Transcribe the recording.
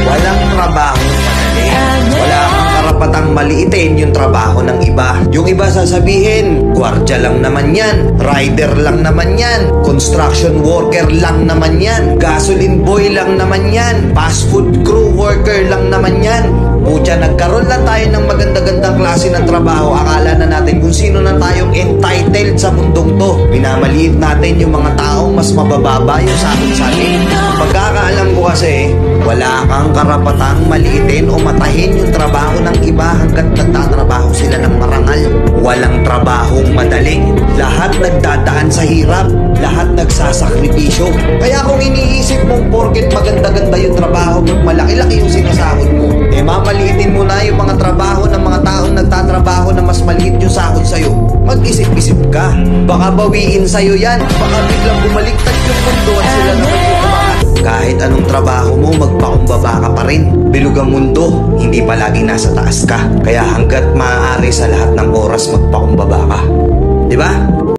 Walang trabaho madali. Wala kang karapatang maliitin yung trabaho ng iba. Yung iba sasabihin, gwardiya lang naman yan, rider lang naman yan, construction worker lang naman yan, gasoline boy lang naman yan, fast food crew worker lang naman yan. Pucha, nagkaroon lang tayo ng maganda-gandang klase ng trabaho. Akala na natin kung sino na tayong entitled sa mundong to. Minamaliit natin yung mga taong mas mabababa yung sa atin. Pagkakaalam ko kasi, wala kang karapatang maliitin o matahin yung trabaho ng iba hanggat nagtatrabaho sila ng marangal. Walang trabahong madali. Lahat nagdadaan sa hirap. Lahat nagsasakripisyo. Kaya kung iniisip mong porket maganda-ganda yung trabaho mo, malaki-laki yung sinasahod mo, mamaliitin mo na yung mga trabaho ng mga taong nagtatrabaho na mas maliit yung sahod sa'yo. Mag-isip-isip ka. Baka bawiin sa'yo yan. Baka biglang bumaliktad yung mundo at sila naman yung umangat. Kahit anong trabaho mo, magpakumbaba ka pa rin. Bilog ang mundo, hindi palagi nasa taas ka. Kaya hanggat maaari sa lahat ng oras, magpakumbaba ka. Diba?